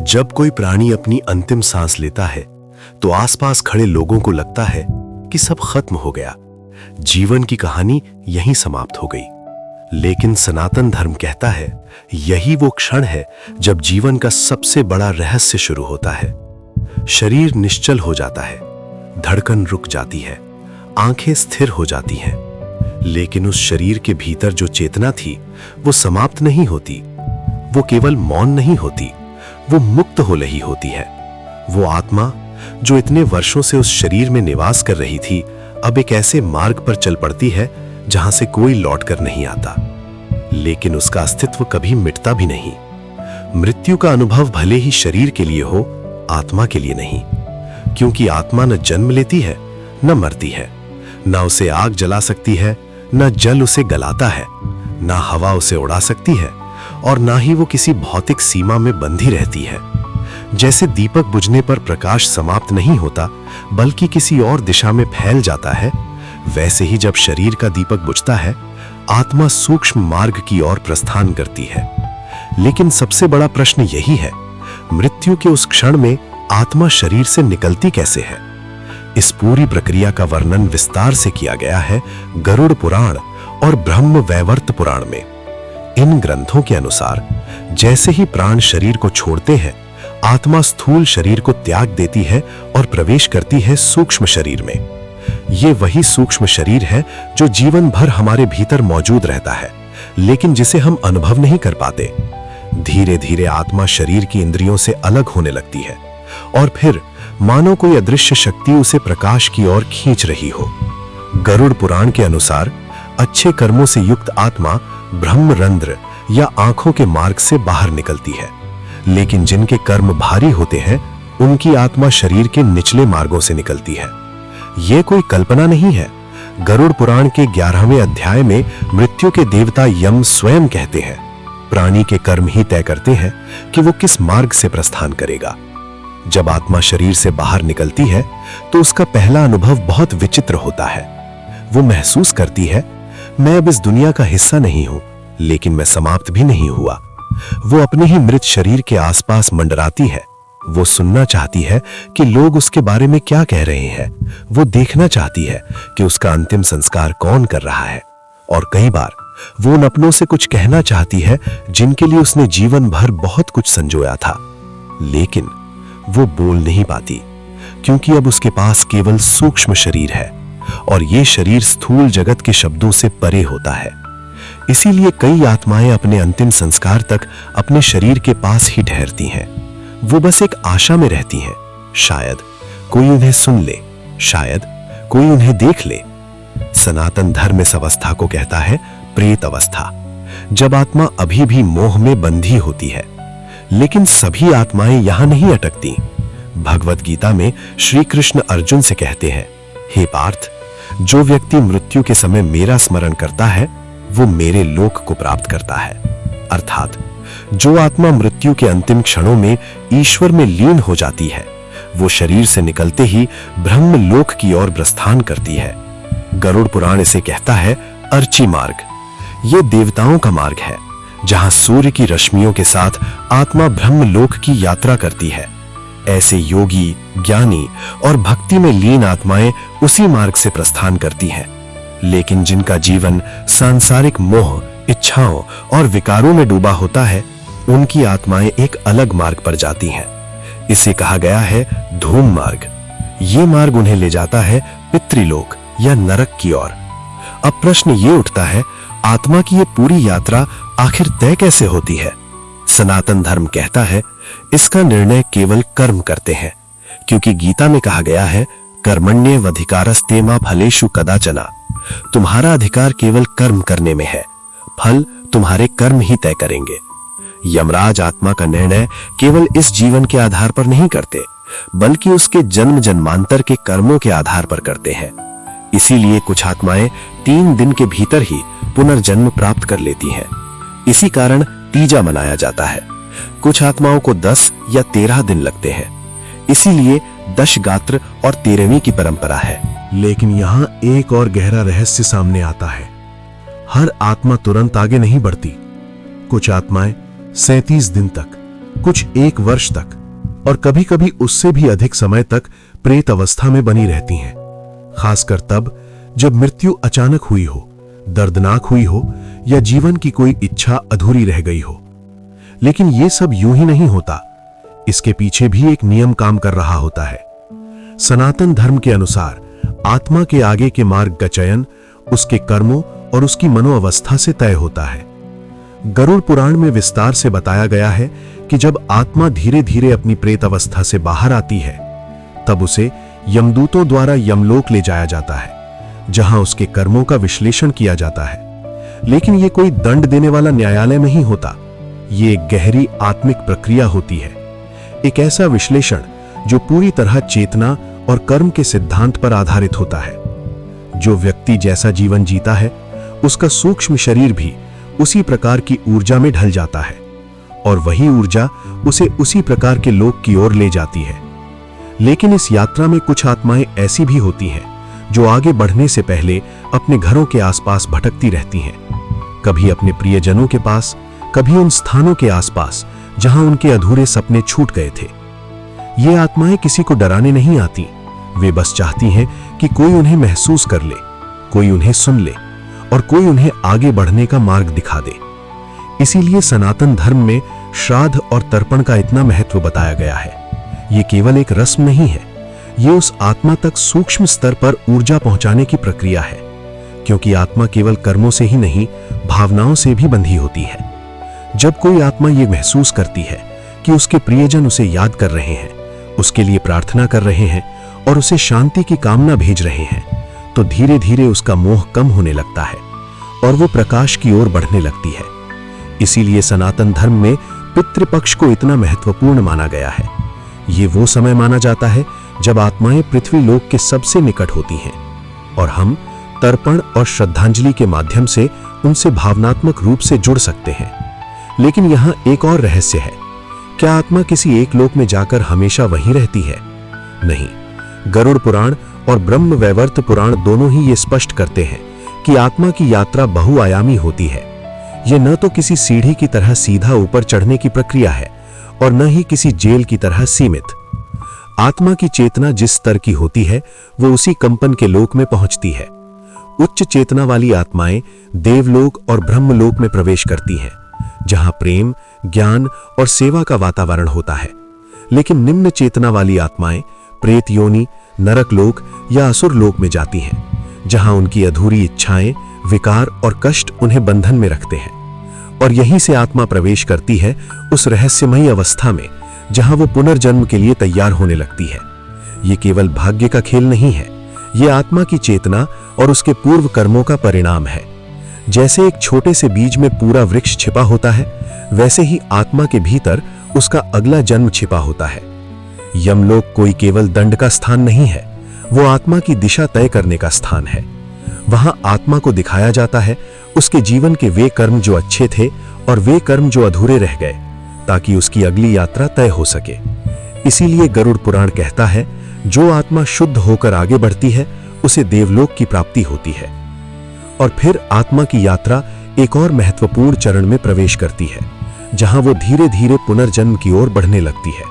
जब कोई प्राणी अपनी अंतिम सांस लेता है तो आसपास खड़े लोगों को लगता है कि सब खत्म हो गया, जीवन की कहानी यहीं समाप्त हो गई। लेकिन सनातन धर्म कहता है यही वो क्षण है जब जीवन का सबसे बड़ा रहस्य शुरू होता है। शरीर निश्चल हो जाता है, धड़कन रुक जाती है, आंखें स्थिर हो जाती हैं, लेकिन उस शरीर के भीतर जो चेतना थी वो समाप्त नहीं होती। वो केवल मौन नहीं होती, वो मुक्त हो रही होती है। वो आत्मा जो इतने वर्षों से उस शरीर में निवास कर रही थी, अब एक ऐसे मार्ग पर चल पड़ती है जहां से कोई लौटकर नहीं आता। लेकिन उसका अस्तित्व कभी मिटता भी नहीं। मृत्यु का अनुभव भले ही शरीर के लिए हो, आत्मा के लिए नहीं, क्योंकि आत्मा न जन्म लेती है न मरती है। न उसे आग जला सकती है, न जल उसे गलाता है, न हवा उसे उड़ा सकती है, और ना ही वो किसी भौतिक सीमा में बंधी रहती है। जैसे दीपक बुझने पर प्रकाश समाप्त नहीं होता बल्कि किसी और दिशा में फैल जाता है, वैसे ही जब शरीर का दीपक बुझता है, आत्मा सूक्ष्म मार्ग की ओर प्रस्थान करती है। लेकिन सबसे बड़ा प्रश्न यही है, मृत्यु के उस क्षण में आत्मा शरीर से निकलती कैसे है? इस पूरी प्रक्रिया का वर्णन विस्तार से किया गया है गरुड़ पुराण और ब्रह्म वैवर्त पुराण में। इन ग्रंथों के अनुसार जैसे ही प्राण शरीर को छोड़ते हैं, आत्मा स्थूल शरीर को त्याग देती है और प्रवेश करती है सूक्ष्म शरीर में। ये वही सूक्ष्म शरीर है जो जीवन भर हमारे भीतर मौजूद रहता है, लेकिन जिसे हम अनुभव नहीं कर पाते। धीरे धीरे आत्मा शरीर की इंद्रियों से अलग होने लगती है और फिर मानो कोई अदृश्य शक्ति उसे प्रकाश की ओर खींच रही हो। गरुड़ पुराण के अनुसार अच्छे कर्मों से युक्त आत्मा ब्रह्मरंध्र या आंखों के मार्ग से बाहर निकलती है, लेकिन जिनके कर्म भारी होते हैं उनकी आत्मा शरीर के निचले मार्गों से निकलती है। यह कोई कल्पना नहीं है। गरुड़ पुराण के 11वें अध्याय में मृत्यु के देवता यम स्वयं कहते हैं, प्राणी के कर्म ही तय करते हैं कि वो किस मार्ग से प्रस्थान करेगा। जब आत्मा शरीर से बाहर निकलती है तो उसका पहला अनुभव बहुत विचित्र होता है। वो महसूस करती है, मैं अब इस दुनिया का हिस्सा नहीं हूं, लेकिन मैं समाप्त भी नहीं हुआ। वो अपने ही मृत शरीर के आसपास मंडराती है। वो सुनना चाहती है कि लोग उसके बारे में क्या कह रहे हैं। वो देखना चाहती है कि उसका अंतिम संस्कार कौन कर रहा है। और कई बार वो उन अपनों से कुछ कहना चाहती है जिनके लिए उसने जीवन भर बहुत कुछ संजोया था, लेकिन वो बोल नहीं पाती, क्योंकि अब उसके पास केवल सूक्ष्म शरीर है और ये शरीर स्थूल जगत के शब्दों से परे होता है। इसीलिए कई आत्माएं अपने अंतिम संस्कार तक अपने शरीर के पास ही ठहरती हैं। वो बस एक आशा में रहती हैं, शायद कोई उन्हें सुन ले, शायद कोई उन्हें देख ले। सनातन धर्म इस अवस्था को कहता है प्रेत अवस्था, जब आत्मा अभी भी मोह में बंधी होती है। लेकिन सभी आत्माएं यहां नहीं अटकती। भगवत गीता में श्री कृष्ण अर्जुन से कहते हैं, हे पार्थ, जो व्यक्ति मृत्यु के समय मेरा स्मरण करता है वो मेरे लोक को प्राप्त करता है। अर्थात जो आत्मा मृत्यु के अंतिम क्षणों में ईश्वर में लीन हो जाती है, वो शरीर से निकलते ही ब्रह्म लोक की ओर प्रस्थान करती है। गरुड़ पुराण इसे कहता है अर्ची मार्ग। ये देवताओं का मार्ग है, जहां सूर्य की रश्मियों के साथ आत्मा ब्रह्म लोक की यात्रा करती है। ऐसे योगी, ज्ञानी और भक्ति में लीन आत्माएं उसी मार्ग से प्रस्थान करती हैं। लेकिन जिनका जीवन सांसारिक मोह, इच्छाओं और विकारों में डूबा होता है, उनकी आत्माएं एक अलग मार्ग पर जाती हैं। इसे कहा गया है धूम मार्ग। ये मार्ग उन्हें ले जाता है पितृलोक या नरक की ओर। अब प्रश्न ये उठता है, आत्मा की ये पूरी यात्रा आखिर तय कैसे होती है? सनातन धर्म कहता है इसका निर्णय केवल कर्म करते हैं, क्योंकि गीता में कहा गया है कर्मण्येवाधिकारस्ते मा फलेषु कदाचन। तुम्हारा अधिकार केवल कर्म करने में है, फल तुम्हारे कर्म ही तय करेंगे। यमराज आत्मा का निर्णय केवल इस जीवन के आधार पर नहीं करते, बल्कि उसके जन्म जन्मांतर के कर्मों के आधार पर करते हैं। इसीलिए कुछ आत्माएं 3 दिन के भीतर ही पुनर्जन्म प्राप्त कर लेती हैं। इसी कारण तीजा मनाया जाता है। कुछ आत्माओं को 10 या 13 दिन लगते हैं, इसीलिए दशगात्र और 13वीं की परंपरा है। लेकिन यहाँ एक और गहरा रहस्य सामने आता है। हर आत्मा तुरंत आगे नहीं बढ़ती। कुछ आत्माएं 37 दिन तक, कुछ 1 वर्ष तक और कभी-कभी उससे भी अधिक समय तक प्रेत अवस्था में बनी रहती हैं, खासकर तब जब मृत्यु अचानक हुई हो, दर्दनाक हुई हो या जीवन की कोई इच्छा अधूरी रह गई हो। लेकिन यह सब यूं ही नहीं होता, इसके पीछे भी एक नियम काम कर रहा होता है। सनातन धर्म के अनुसार आत्मा के आगे के मार्ग का चयन उसके कर्मों और उसकी मनोअवस्था से तय होता है। गरुड़ पुराण में विस्तार से बताया गया है कि जब आत्मा धीरे धीरे अपनी प्रेत अवस्था से बाहर आती है, तब उसे यमदूतों द्वारा यमलोक ले जाया जाता है, जहां उसके कर्मों का विश्लेषण किया जाता है। लेकिन यह कोई दंड देने वाला न्यायालय नहीं होता, यह एक गहरी आत्मिक प्रक्रिया होती है, एक ऐसा विश्लेषण जो पूरी तरह चेतना और कर्म के सिद्धांत पर आधारित होता है। जो व्यक्ति जैसा जीवन जीता है, उसका सूक्ष्म शरीर भी उसी प्रकार की ऊर्जा में ढल जाता है और वही ऊर्जा उसे उसी प्रकार के लोक की ओर ले जाती है। लेकिन इस यात्रा में कुछ आत्माएं ऐसी भी होती हैं जो आगे बढ़ने से पहले अपने घरों के आसपास भटकती रहती हैं, कभी अपने प्रियजनों के पास, कभी उन स्थानों के आसपास जहां उनके अधूरे सपने छूट गए थे। ये आत्माएं किसी को डराने नहीं आती, वे बस चाहती हैं कि कोई उन्हें महसूस कर ले, कोई उन्हें सुन ले और कोई उन्हें आगे बढ़ने का मार्ग दिखा दे। इसीलिए सनातन धर्म में श्राद्ध और तर्पण का इतना महत्व बताया गया है। ये केवल एक रस्म नहीं है, ये उस आत्मा तक सूक्ष्म स्तर पर ऊर्जा पहुंचाने की प्रक्रिया है, क्योंकि आत्मा केवल कर्मों से ही नहीं, भावनाओं से भी बंधी होती है। जब कोई आत्मा ये महसूस करती है कि उसके प्रियजन उसे याद कर रहे हैं, उसके लिए प्रार्थना कर रहे हैं और उसे शांति की कामना भेज रहे हैं, तो धीरे धीरे उसका मोह कम होने लगता है और वो प्रकाश की ओर बढ़ने लगती है। इसीलिए सनातन धर्म में पितृपक्ष को इतना महत्वपूर्ण माना गया है। ये वो समय माना जाता है जब आत्माएं पृथ्वी लोक के सबसे निकट होती हैं और हम तर्पण और श्रद्धांजलि के माध्यम से उनसे भावनात्मक रूप से जुड़ सकते हैं। लेकिन यहां एक और रहस्य है, क्या आत्मा किसी एक लोक में जाकर हमेशा वहीं रहती है? नहीं, गरुड़ पुराण और ब्रह्म वैवर्त पुराण दोनों ही ये स्पष्ट करते हैं कि आत्मा की यात्रा बहुआयामी होती है। यह न तो किसी सीढ़ी की तरह सीधा ऊपर चढ़ने की प्रक्रिया है और न ही किसी जेल की तरह सीमित। आत्मा की चेतना जिस स्तर की होती है, वो उसी कंपन के लोक में पहुंचती है। उच्च चेतना वाली आत्माएं देवलोक और ब्रह्मलोक में प्रवेश करती हैं, जहां प्रेम, ज्ञान और सेवा का वातावरण होता है। लेकिन निम्न चेतना वाली आत्माएं प्रेत योनि, नरक लोक या असुर लोक में जाती हैं, जहां उनकी अधूरी इच्छाएं, विकार और कष्ट उन्हें बंधन में रखते हैं। और यहीं से आत्मा प्रवेश करती है उस रहस्यमयी अवस्था में जहां वो पुनर्जन्म के लिए तैयार होने लगती है। ये केवल भाग्य का खेल नहीं है, ये आत्मा की चेतना और उसके पूर्व कर्मों का परिणाम है। जैसे एक छोटे से बीज में पूरा वृक्ष छिपा होता है, वैसे ही आत्मा के भीतर उसका अगला जन्म छिपा होता है। यमलोक कोई केवल दंड का स्थान नहीं है, वो आत्मा की दिशा तय करने का स्थान है। वहां आत्मा को दिखाया जाता है उसके जीवन के वे कर्म जो अच्छे थे और वे कर्म जो अधूरे रह गए, ताकि उसकी अगली यात्रा तय हो सके। इसीलिए गरुड़ पुराण कहता है, जो आत्मा शुद्ध होकर आगे बढ़ती है उसे देवलोक की प्राप्ति होती है। और फिर आत्मा की यात्रा एक और महत्वपूर्ण चरण में प्रवेश करती है, जहां वो धीरे धीरे पुनर्जन्म की ओर बढ़ने लगती है।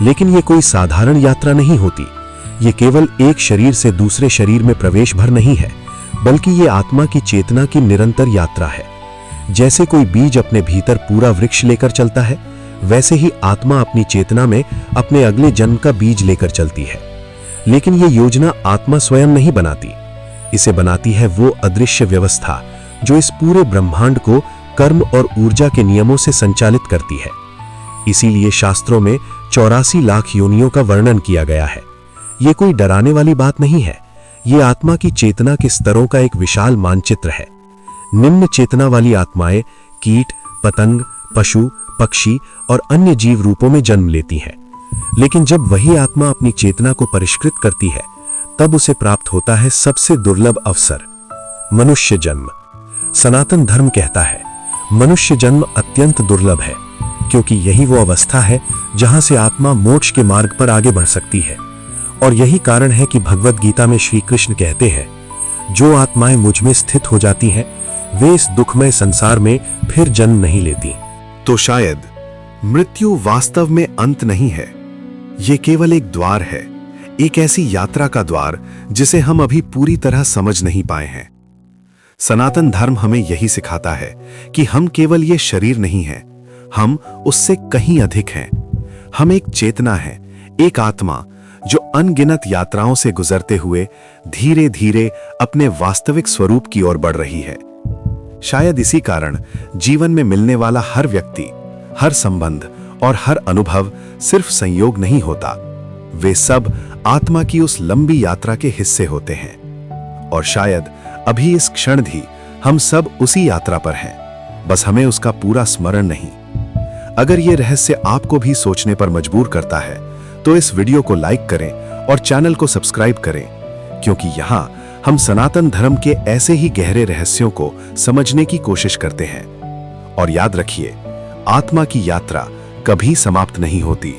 लेकिन ये कोई साधारण यात्रा नहीं होती, ये केवल एक शरीर से दूसरे शरीर में प्रवेश भर नहीं है, बल्कि ये आत्मा की चेतना की निरंतर यात्रा है। जैसे कोई बीज अपने भीतर पूरा वृक्ष लेकर चलता है, वैसे ही आत्मा अपनी चेतना में अपने अगले जन्म का बीज लेकर चलती है। लेकिन ये योजना आत्मा स्वयं नहीं बनाती, इसे बनाती है वो अदृश्य व्यवस्था जो इस पूरे ब्रह्मांड को कर्म और ऊर्जा के नियमों से संचालित करती है। इसीलिए शास्त्रों में 84 लाख योनियों का वर्णन किया गया है। ये कोई डराने वाली बात नहीं है, ये आत्मा की चेतना के स्तरों का एक विशाल मानचित्र है। निम्न चेतना वाली आत्माएं कीट, पतंग, पशु, पक्षी और अन्य जीव रूपों में जन्म लेती हैं। लेकिन जब वही आत्मा अपनी चेतना को परिष्कृत करती है, तब उसे प्राप्त होता है सबसे दुर्लभ अवसर, मनुष्य जन्म। सनातन धर्म कहता है, मनुष्य जन्म अत्यंत दुर्लभ है, क्योंकि यही वो अवस्था है जहां से आत्मा मोक्ष के मार्ग पर आगे बढ़ सकती है। और यही कारण है कि भगवत गीता में श्री कृष्ण कहते हैं, जो आत्माएं मुझ में स्थित हो जाती हैं, वे इस दुखमय संसार में फिर जन्म नहीं लेती। तो शायद मृत्यु वास्तव में अंत नहीं है, ये केवल एक द्वार है, एक ऐसी यात्रा का द्वार जिसे हम अभी पूरी तरह समझ नहीं पाए हैं। सनातन धर्म हमें यही सिखाता है कि हम केवल ये शरीर नहीं हैं, हम उससे कहीं अधिक हैं। हम एक चेतना है, एक आत्मा जो अनगिनत यात्राओं से गुजरते हुए धीरे धीरे अपने वास्तविक स्वरूप की ओर बढ़ रही है। शायद इसी कारण जीवन में मिलने वाला हर व्यक्ति, हर संबंध और हर अनुभव सिर्फ संयोग नहीं होता, वे सब आत्मा की उस लंबी यात्रा के हिस्से होते हैं। और शायद अभी इस क्षण भी हम सब उसी यात्रा पर हैं, बस हमें उसका पूरा स्मरण नहीं। अगर ये रहस्य आपको भी सोचने पर मजबूर करता है तो इस वीडियो को लाइक करें और चैनल को सब्सक्राइब करें, क्योंकि यहाँ हम सनातन धर्म के ऐसे ही गहरे रहस्यों को समझने की कोशिश करते हैं। और याद रखिए, आत्मा की यात्रा कभी समाप्त नहीं होती।